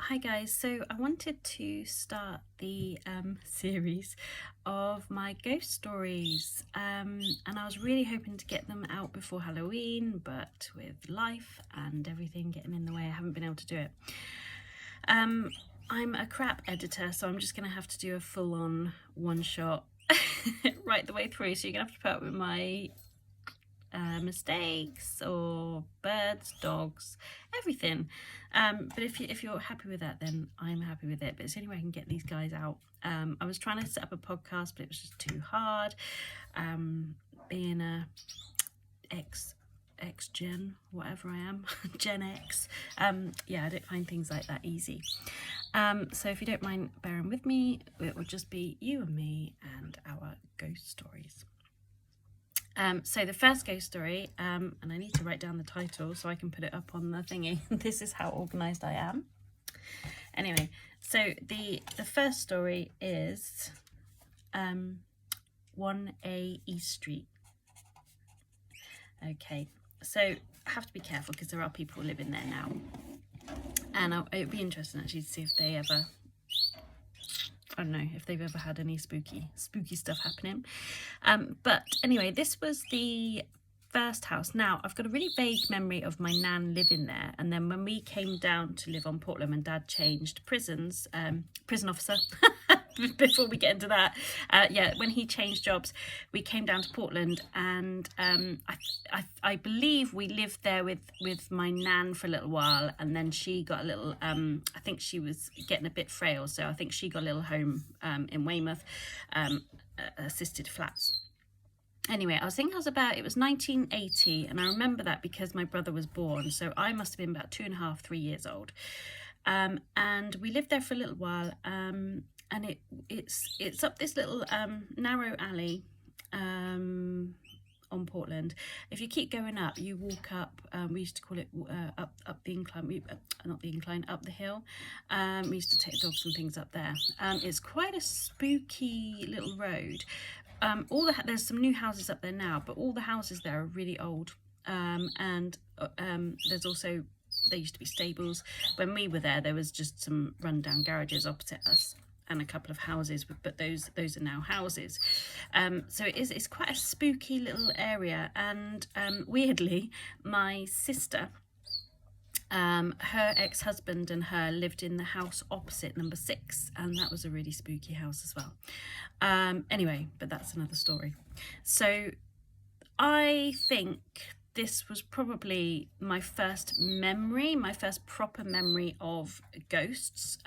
Hi guys, so I wanted to start the series of my ghost stories and I was really hoping to get them out before Halloween, but with life and everything getting in the way I haven't been able to do it. I'm a crap editor, so I'm just going to have to do a full-on one-shot right the way through, so you're going to have to put up with my mistakes or birds, dogs, everything. But if you're happy with that, then I'm happy with it. But it's the only way I can get these guys out. I was trying to set up a podcast, but it was just too hard. Being a X-Gen, whatever I am, Gen X. Yeah, I don't find things like that easy. So if you don't mind bearing with me, it will just be you and me and our ghost stories. So the first ghost story, and I need to write down the title so I can put it up on the thingy. This is how organised I am. Anyway, so the first story is 1A East Street. Okay, so I have to be careful because there are people living there now. And it would be interesting actually to see if they ever... I don't know if they've ever had any spooky stuff happening. But anyway, this was the first house. Now, I've got a really vague memory of my nan living there. And then when we came down to live on Portland and Dad changed prisons, prison officer, before we get into that, yeah, when he changed jobs, we came down to Portland, and I believe we lived there with my nan for a little while, and then she got a little, I think she was getting a bit frail, so I think she got a little home in Weymouth, assisted flats. Anyway, I was thinking it was 1980, and I remember that because my brother was born, so I must have been about 2.5, 3 years old. And we lived there for a little while, and it's up this little narrow alley on Portland. If you keep going up, you walk up, we used to call it up the incline, not the incline, up the hill. We used to take dogs and things up there. It's quite a spooky little road. There's some new houses up there now, but all the houses there are really old. And there's also, there used to be stables. When we were there was just some rundown garages opposite us and a couple of houses, but those are now houses. So it's quite a spooky little area. And weirdly, my sister, her ex-husband and her lived in the house opposite, number 6, and that was a really spooky house as well. Anyway, but that's another story. So I think this was probably my first proper memory of ghosts,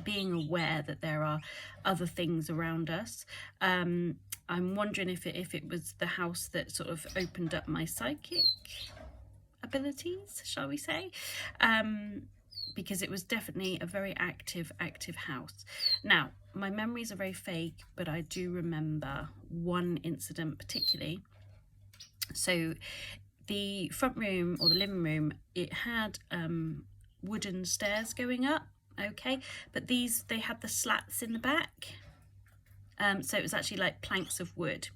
being aware that there are other things around us. I'm wondering if it was the house that sort of opened up my psychic abilities, shall we say, because it was definitely a very active house. Now, my memories are very vague, but I do remember one incident particularly. So the front room, or the living room, it had wooden stairs going up, okay, but they had the slats in the back, so it was actually like planks of wood.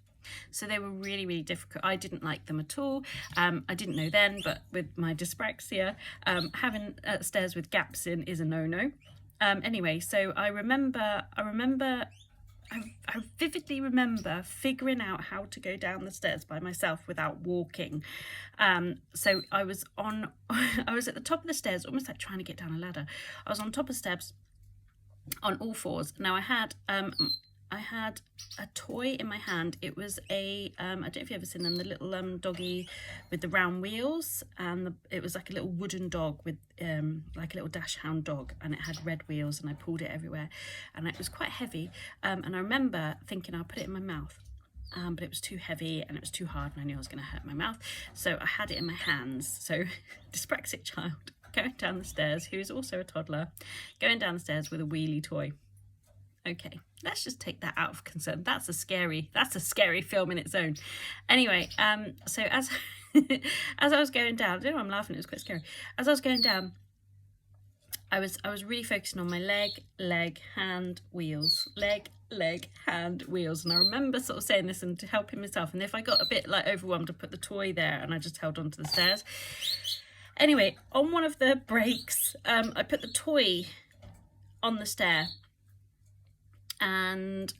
So they were really, really difficult. I didn't like them at all. I didn't know then, but with my dyspraxia, having stairs with gaps in is a no-no. Anyway, so I vividly remember figuring out how to go down the stairs by myself without walking. So I was at the top of the stairs, almost like trying to get down a ladder. I was on top of the steps on all fours. Now I had a toy in my hand. It was I don't know if you've ever seen them, the little doggy with the round wheels, and it was like a little wooden dog with like a little dachshund dog, and it had red wheels, and I pulled it everywhere, and it was quite heavy, and I remember thinking I'll put it in my mouth, but it was too heavy and it was too hard, and I knew I was going to hurt my mouth, so I had it in my hands. So dyspraxic child going down the stairs, who is also a toddler, going down the stairs with a wheelie toy. Okay, let's just take that out of concern. That's a scary film in its own. Anyway, so as I was going down, I don't know, I'm laughing, it was quite scary. As I was going down, I was really focusing on my leg, hand, wheels, leg, hand, wheels. And I remember sort of saying this and to helping myself. And if I got a bit like overwhelmed, I put the toy there and I just held onto the stairs. Anyway, on one of the breaks, I put the toy on the stair, and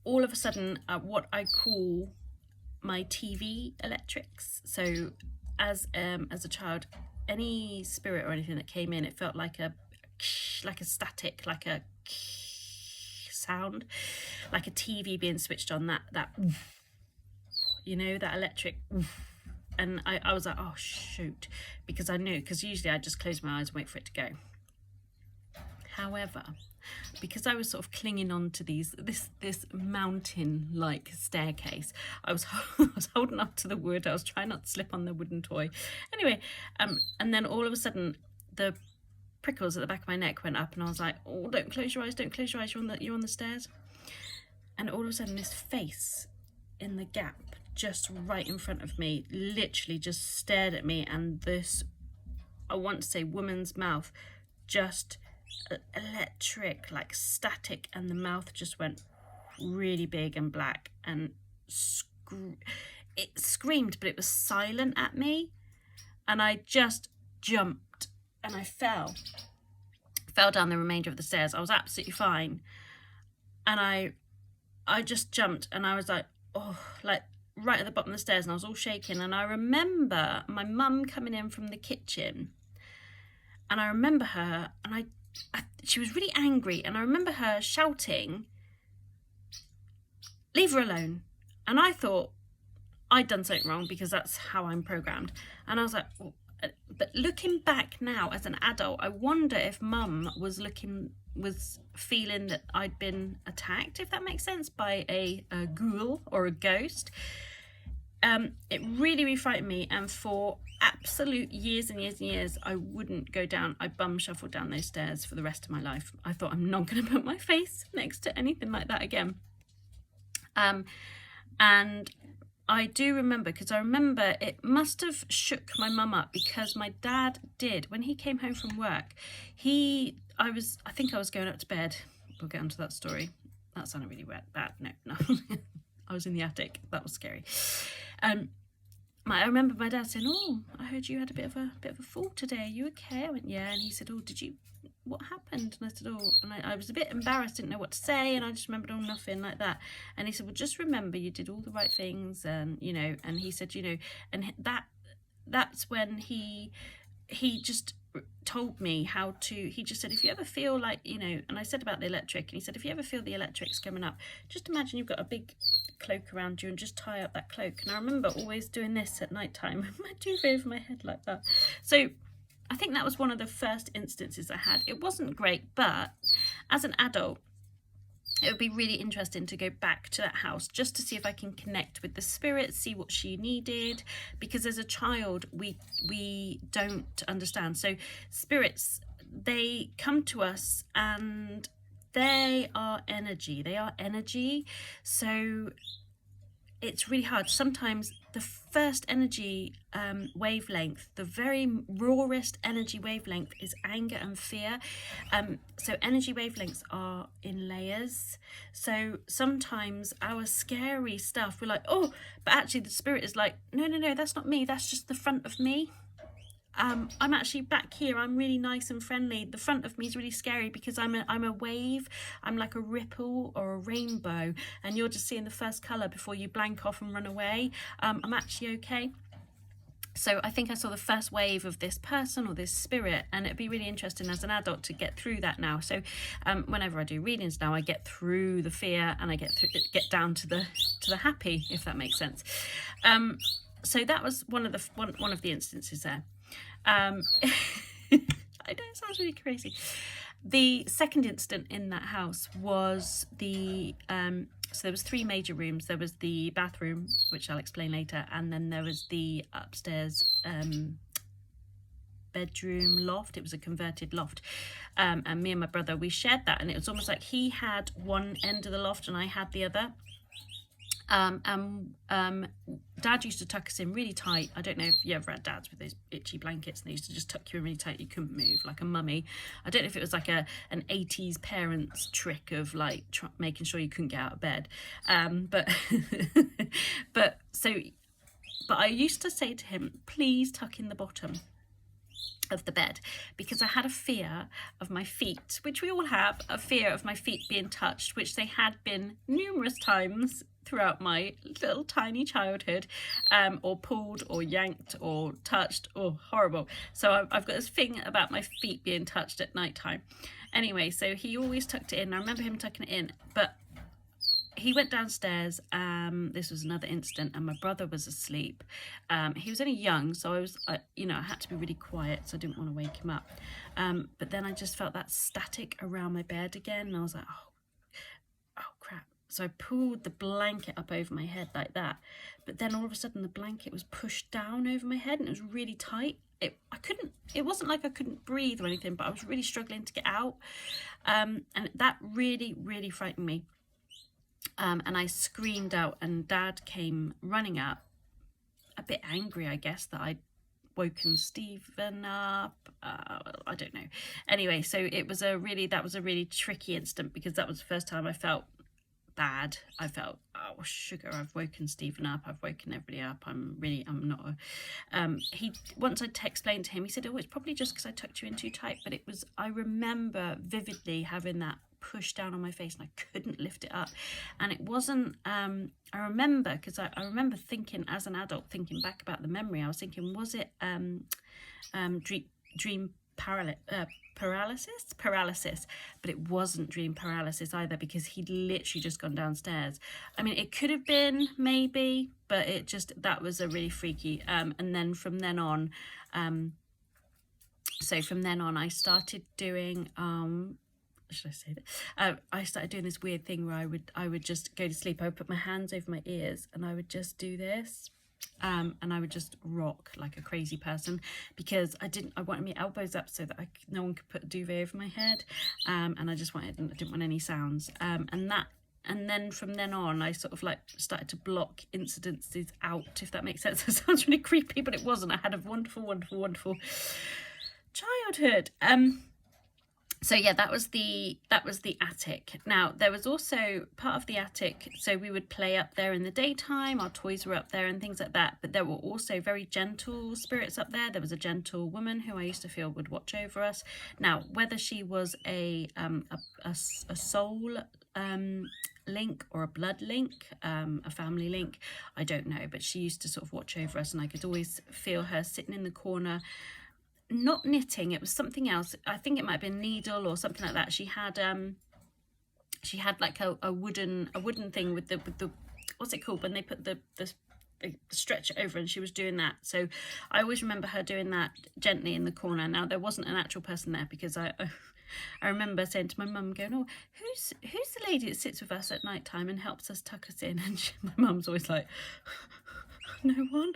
all of a sudden what I call my TV electrics. So as a child, any spirit or anything that came in, it felt like a static, like a sound, like a TV being switched on, that you know, that electric. And I was like, oh shoot, because I knew, because usually I just close my eyes and wait for it to go. However, because I was sort of clinging on to this mountain-like staircase, I was holding up to the wood. I was trying not to slip on the wooden toy. Anyway, and then all of a sudden, the prickles at the back of my neck went up, and I was like, oh, don't close your eyes, don't close your eyes, you're on the stairs. And all of a sudden, this face in the gap, just right in front of me, literally just stared at me, and this, I want to say, woman's mouth, just electric, like static, and the mouth just went really big and black, and it screamed, but it was silent at me, and I just jumped, and I fell down the remainder of the stairs. I was absolutely fine, and I just jumped, and I was like, oh, like right at the bottom of the stairs, and I was all shaking. And I remember my mum coming in from the kitchen, and I remember her, and she was really angry, and I remember her shouting, leave her alone. And I thought I'd done something wrong, because that's how I'm programmed. And I was like, oh. But looking back now as an adult, I wonder if mum was feeling that I'd been attacked, if that makes sense, by a ghoul or a ghost. It really, really frightened me, and for absolute years and years and years, I wouldn't go down. I bum shuffled down those stairs for the rest of my life. I thought, I'm not going to put my face next to anything like that again. And I do remember, because I remember it must have shook my mum up, because my dad did, when he came home from work, I think I was going up to bed. We'll get onto that story. That sounded really bad. No. I was in the attic. That was scary. I remember my dad saying, oh, I heard you had a bit of a fall today. Are you okay? I went, yeah. And he said, oh, what happened? And I said, oh, and I was a bit embarrassed, didn't know what to say, and I just remembered, oh, nothing, like that. And he said, well, just remember you did all the right things, and and he said, and that's when he just told me how to, he just said, if you ever feel like, and I said about the electric, and he said, if you ever feel the electrics coming up, just imagine you've got a big cloak around you and just tie up that cloak. And I remember always doing this at night time, my duvet over my head like that. So I think that was one of the first instances I had. It wasn't great, but as an adult, it would be really interesting to go back to that house just to see if I can connect with the spirit, see what she needed, because as a child, we don't understand. So spirits, they come to us and they are energy. So it's really hard. Sometimes the first energy wavelength, the very rawest energy wavelength, is anger and fear. So energy wavelengths are in layers. So sometimes our scary stuff, we're like, oh, but actually the spirit is like, no, that's not me. That's just the front of me. I'm actually back here. I'm really nice and friendly. The front of me is really scary because I'm a wave. I'm like a ripple or a rainbow, and you're just seeing the first colour before you blank off and run away. I'm actually okay. So I think I saw the first wave of this person or this spirit, and it'd be really interesting as an adult to get through that now. So whenever I do readings now, I get through the fear and I get down to the happy, if that makes sense. So that was one of the instances there. I know it sounds really crazy. The second incident in that house was so there was 3 major rooms. There was the bathroom, which I'll explain later, and then there was the upstairs bedroom loft. It was a converted loft, and me and my brother, we shared that, and it was almost like he had one end of the loft and I had the other. Dad used to tuck us in really tight. I don't know if you ever had dads with those itchy blankets, and they used to just tuck you in really tight. You couldn't move, like a mummy. I don't know if it was like an 80s parents trick of like making sure you couldn't get out of bed. But I used to say to him, please tuck in the bottom. of the bed, because I had a fear of my feet, which we all have, a fear of my feet being touched, which they had been numerous times throughout my little tiny childhood, or pulled or yanked or touched, or horrible. So I've got this thing about my feet being touched at night time. Anyway, so he always tucked it in. I remember him tucking it in, but he went downstairs. This was another incident, and my brother was asleep. He was only young, so I had to be really quiet, so I didn't want to wake him up. But then I just felt that static around my bed again, and I was like, oh crap. So I pulled the blanket up over my head like that, but then all of a sudden the blanket was pushed down over my head, and it was really tight. It wasn't like I couldn't breathe or anything, but I was really struggling to get out, and that really, really frightened me. And I screamed out, and Dad came running up, a bit angry, I guess, that I'd woken Stephen up. I don't know. Anyway, so that was a really tricky incident, because that was the first time I felt bad. I felt, oh sugar, I've woken Stephen up, I've woken everybody up, I'm not once I explained to him, he said, oh, it's probably just because I tucked you in too tight. But I remember vividly having that push down on my face, and I couldn't lift it up. And it wasn't I remember, because I remember thinking, as an adult, thinking back about the memory, I was thinking, was it dream paralysis? But it wasn't dream paralysis either, because he'd literally just gone downstairs. I mean, it could have been, maybe, but that was a really freaky. And then from then on, I started doing should I say that? I started doing this weird thing where I would just go to sleep. I would put my hands over my ears, and I would just do this, and I would just rock like a crazy person, because I wanted my elbows up so that no one could put a duvet over my head, and I didn't want any sounds, and then from then on, I sort of like started to block incidences out, if that makes sense. It sounds really creepy, but it wasn't. I had a wonderful, wonderful, wonderful childhood. So yeah, that was the attic. Now, there was also part of the attic, so we would play up there in the daytime, our toys were up there and things like that, but there were also very gentle spirits up there. There was a gentle woman who I used to feel would watch over us. Now, whether she was a soul link or a blood link, a family link, I don't know, but she used to sort of watch over us, and I could always feel her sitting in the corner, not knitting. It was something else. I think it might have been needle or something like that. She had like a wooden thing with the what's it called when they put the stretch over, and she was doing that. So I always remember her doing that gently in the corner. Now, there wasn't an actual person there, because I remember saying to my mum, going, oh, who's the lady that sits with us at night time and helps us tuck us in? And my mum's always like, no one.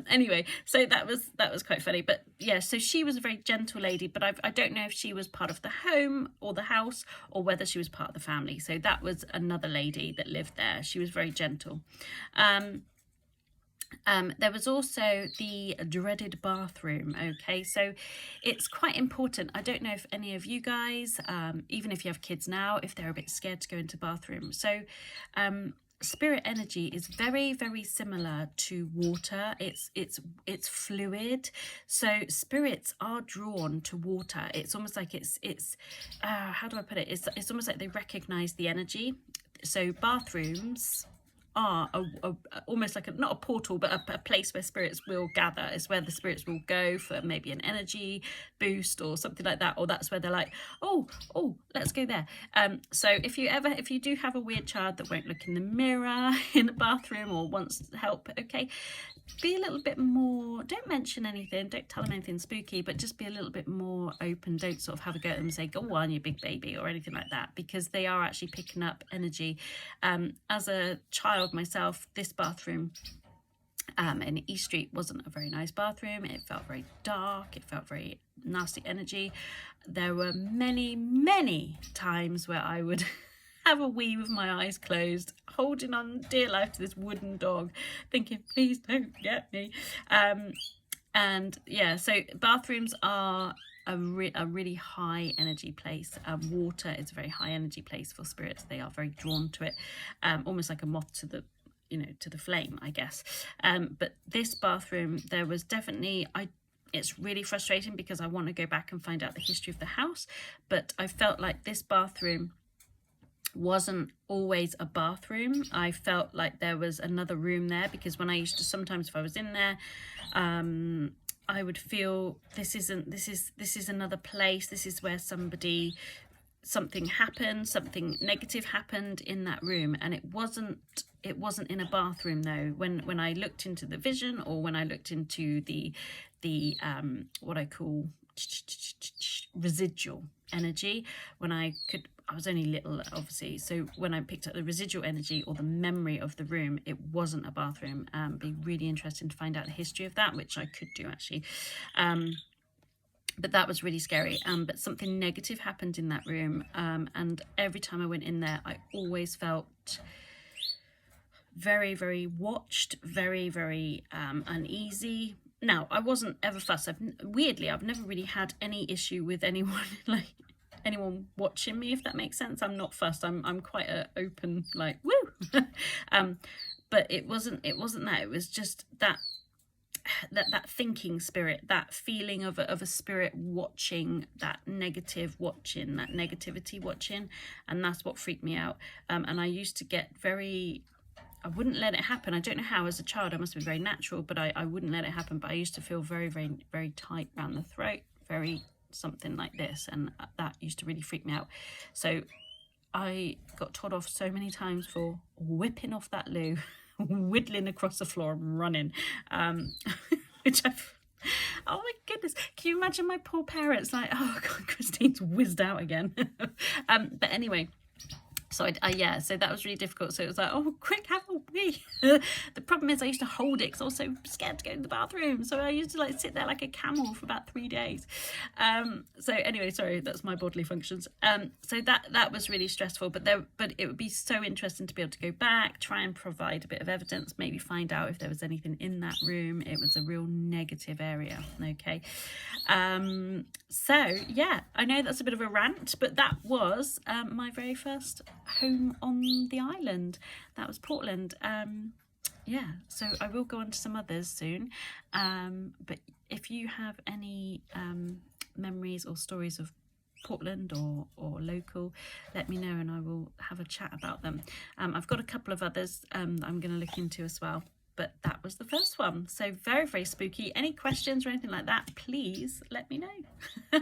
Anyway, so that was quite funny. But yeah, so she was a very gentle lady, but I don't know if she was part of the home or the house, or whether she was part of the family. So that was another lady that lived there. She was very gentle. There was also the dreaded bathroom. Okay, so it's quite important. I don't know if any of you guys, even if you have kids now, if they're a bit scared to go into bathroom. So spirit energy is very, very similar to water. It's fluid, so spirits are drawn to water. It's almost like it's how do I put it, it's almost like they recognize the energy. So bathrooms are almost like not a portal, but a place where spirits will gather. It's where the spirits will go for maybe an energy boost or something like that, or that's where they're like, oh, let's go there. So if you do have a weird child that won't look in the mirror in the bathroom or wants help, okay, be a little bit more, don't mention anything, don't tell them anything spooky, but just be a little bit more open. Don't sort of have a go at them and say, go on, you big baby, or anything like that, because they are actually picking up energy. As a child myself, this bathroom in East Street wasn't a very nice bathroom. It felt very dark, it felt very nasty energy. There were many, many times where I would have a wee with my eyes closed, holding on dear life to this wooden dog, thinking, please don't get me. And yeah, so bathrooms are a really high energy place. Water is a very high energy place for spirits. They are very drawn to it, almost like a moth to the to the flame, I guess. But this bathroom, there was definitely, It's really frustrating because I want to go back and find out the history of the house, but I felt like this bathroom wasn't always a bathroom. I felt like there was another room there, because when I used to, sometimes if I was in there, I would feel this is another place. This is where something happened, something negative happened in that room, and it wasn't in a bathroom though. When I looked into the vision, or when I looked into the what I call residual energy, I was only little, obviously, so when I picked up the residual energy or the memory of the room, it wasn't a bathroom. Be really interesting to find out the history of that, which I could do actually. But that was really scary. But something negative happened in that room, and every time I went in there, I always felt very, very watched, very, very uneasy. Now, I wasn't ever fussed. Weirdly, I've never really had any issue with anyone, like anyone watching me, if that makes sense. I'm not fussed. I'm quite a open, like, woo. But it wasn't that. It was just that thinking spirit, that feeling of a spirit watching, that negative watching, that negativity watching, and that's what freaked me out. And I used to get I wouldn't let it happen. I don't know how, as a child, I must have been very natural, but I wouldn't let it happen. But I used to feel very, very, very tight around the throat, very something like this, and that used to really freak me out. So I got told off so many times for whipping off that loo, whittling across the floor and running, which oh my goodness, can you imagine my poor parents, like, oh God, Christine's whizzed out again. But anyway, so yeah, so that was really difficult. So it was like, oh, quick, have a wee. The problem is I used to hold it because I was so scared to go to the bathroom. So I used to like sit there like a camel for about 3 days. So anyway, sorry, that's my bodily functions. So that was really stressful. But it would be so interesting to be able to go back, try and provide a bit of evidence, maybe find out if there was anything in that room. It was a real negative area. Okay. So yeah, I know that's a bit of a rant, but that was my very first home on the island. That was Portland. Yeah, so I will go on to some others soon, but if you have any memories or stories of Portland or local, let me know and I will have a chat about them. I've got a couple of others that I'm going to look into as well, but that was the first one. So very, very spooky. Any questions or anything like that, please let me know.